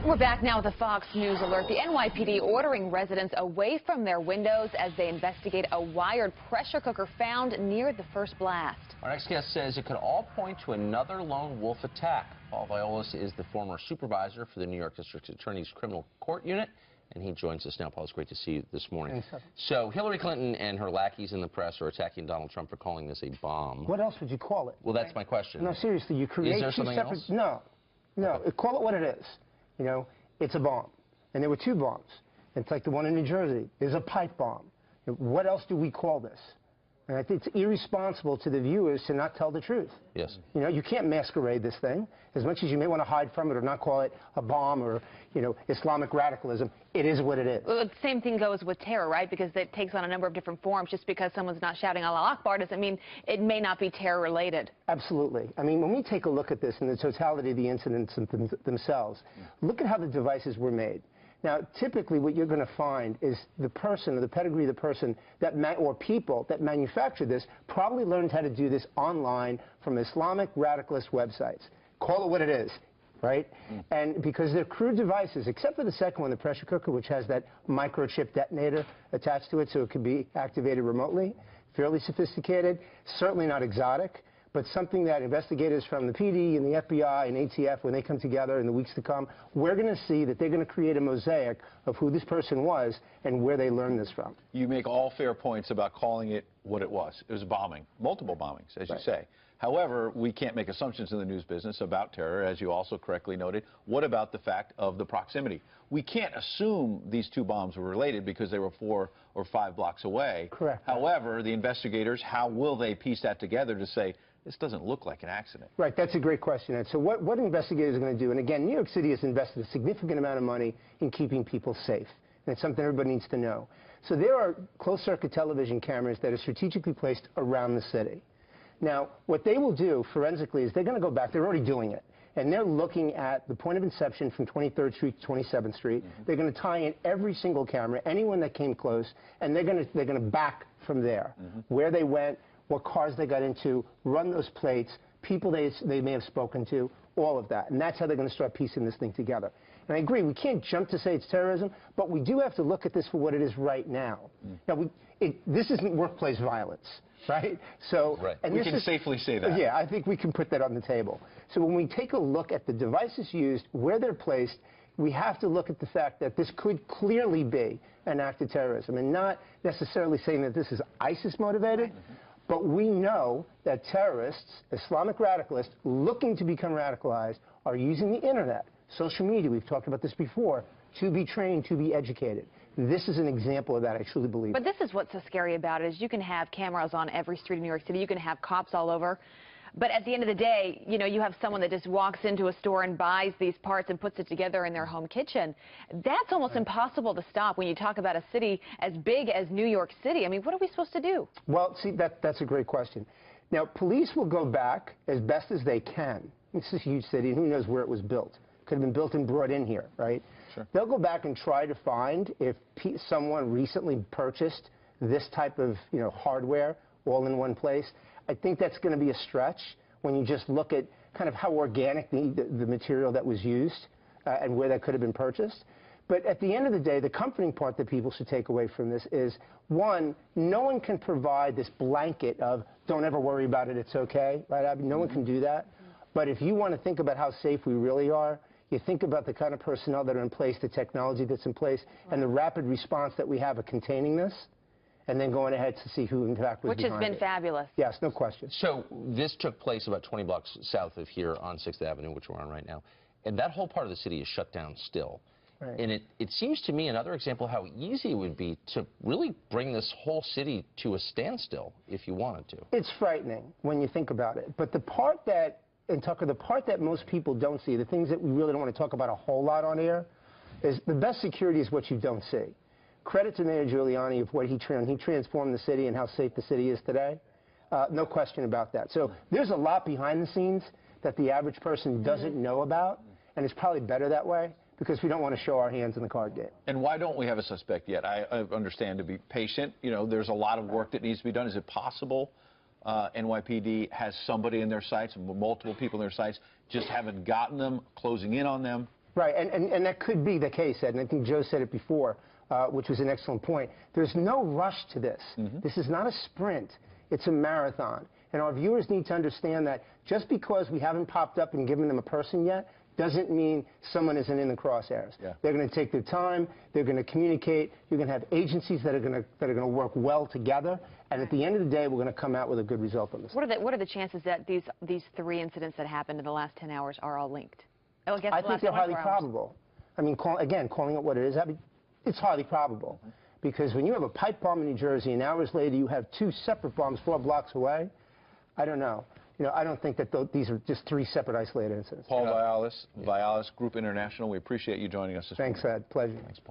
We're back now with a Fox News alert. The NYPD ordering residents away from their windows as they investigate a wired pressure cooker found near the first blast. Our next guest says it could all point to another lone wolf attack. Paul Viollis is the former supervisor for the New York District Attorney's Criminal Court Unit, and he joins us now. Paul, it's great to see you this morning. So Hillary Clinton and her lackeys in the press are attacking Donald Trump for calling this a bomb. What else would you call it? Well, that's my question. No, seriously, you create two separate... No, okay. Call it what it is. You know, it's a bomb. And there were two bombs. It's like the one in New Jersey. There's a pipe bomb. What else do we call this? And I think it's irresponsible to the viewers to not tell the truth. Yes. You know, you can't masquerade this thing. As much as you may want to hide from it or not call it a bomb or, you know, Islamic radicalism, it is what it is. Well, the same thing goes with terror, right? Because it takes on a number of different forms. Just because someone's not shouting Allah Akbar doesn't mean it may not be terror-related. Absolutely. I mean, when we take a look at this and the totality of the incidents themselves, look at how the devices were made. Now, typically what you're going to find is the person or the pedigree of the person that or people that manufactured this probably learned how to do this online from Islamic radicalist websites. Call it what it is, right? And because they're crude devices, except for the second one, the pressure cooker, which has that microchip detonator attached to it so it can be activated remotely, fairly sophisticated, certainly not exotic, but something that investigators from the PD and the FBI and ATF, when they come together in the weeks to come, we're going to see that they're going to create a mosaic of who this person was and where they learned this from. You make all fair points about calling it what it was. It was a bombing, multiple bombings, as you say. However, we can't make assumptions in the news business about terror, as you also correctly noted. What about the fact of the proximity? We can't assume these two bombs were related because they were 4 or 5 blocks away. Correct. However, the investigators, how will they piece that together to say, this doesn't look like an accident? Right, that's a great question, Ed. So what investigators are going to do, and again, New York City has invested a significant amount of money in keeping people safe, and it's something everybody needs to know. So there are closed-circuit television cameras that are strategically placed around the city. Now, what they will do forensically is they're going to go back, they're already doing it, and they're looking at the point of inception from 23rd Street to 27th Street. They're going to tie in every single camera, anyone that came close, and they're going to back from there, where they went, what cars they got into, run those plates, people they may have spoken to, all of that. And that's how they're going to start piecing this thing together. And I agree, we can't jump to say it's terrorism, but we do have to look at this for what it is right now. Now, this isn't workplace violence, right? So, and we can safely say that. Yeah, I think we can put that on the table. So when we take a look at the devices used, where they're placed, we have to look at the fact that this could clearly be an act of terrorism, and not necessarily saying that this is ISIS motivated. But we know that terrorists, Islamic radicalists, looking to become radicalized, are using the internet, social media, we've talked about this before, to be trained, to be educated. This is an example of that, I truly believe. But this is what's so scary about it, is you can have cameras on every street in New York City, you can have cops all over. But at the end of the day, you know, you have someone that just walks into a store and buys these parts and puts it together in their home kitchen. That's almost impossible to stop when you talk about a city as big as New York City. I mean, what are we supposed to do? Well, see, that's a great question. Now, police will go back as best as they can. This is a huge city, and who knows where it was built. Could have been built and brought in here, right? Sure. They'll go back and try to find if someone recently purchased this type of, you know, hardware all in one place. I think that's going to be a stretch when you just look at kind of how organic the material that was used and where that could have been purchased. But at the end of the day, the comforting part that people should take away from this is, one, no one can provide this blanket of don't ever worry about it, it's okay, right? I mean, no one can do that. But if you want to think about how safe we really are, you think about the kind of personnel that are in place, the technology that's in place, and the rapid response that we have of containing this, and then going ahead to see who in fact was behind it. Which has been fabulous. Yes, no question. So this took place about 20 blocks south of here on 6th Avenue, which we're on right now. And that whole part of the city is shut down still. Right. And it seems to me another example how easy it would be to really bring this whole city to a standstill if you wanted to. It's frightening when you think about it. But the part that, and Tucker, the part that most people don't see, the things that we really don't want to talk about a whole lot on air, is the best security is what you don't see. Credit to Mayor Giuliani of what he transformed the city and how safe the city is today. No question about that. So there's a lot behind the scenes that the average person doesn't know about, and it's probably better that way because we don't want to show our hands in the card game. And why don't we have a suspect yet? I understand to be patient. You know, there's a lot of work that needs to be done. Is it possible NYPD has somebody in their sights, multiple people in their sights, just haven't gotten them, closing in on them? Right, and that could be the case, Ed, and I think Joe said it before, which was an excellent point. There's no rush to this. This is not a sprint. It's a marathon. And our viewers need to understand that just because we haven't popped up and given them a person yet doesn't mean someone isn't in the crosshairs. Yeah. They're going to take their time. They're going to communicate. You're going to have agencies that are going to work well together. And at the end of the day, we're going to come out with a good result on this. What are the chances that these 3 incidents that happened in the last 10 hours are all linked? Oh, I think they're highly probable. I mean, calling it what it is, it's highly probable. Because when you have a pipe bomb in New Jersey and hours later you have 2 separate bombs 4 blocks away, I don't know. You know, I don't think that these are just 3 separate isolated incidents. Paul Viollis, Viollis Group International, we appreciate you joining us this morning. Thanks, Ed. Pleasure. Thanks, Paul.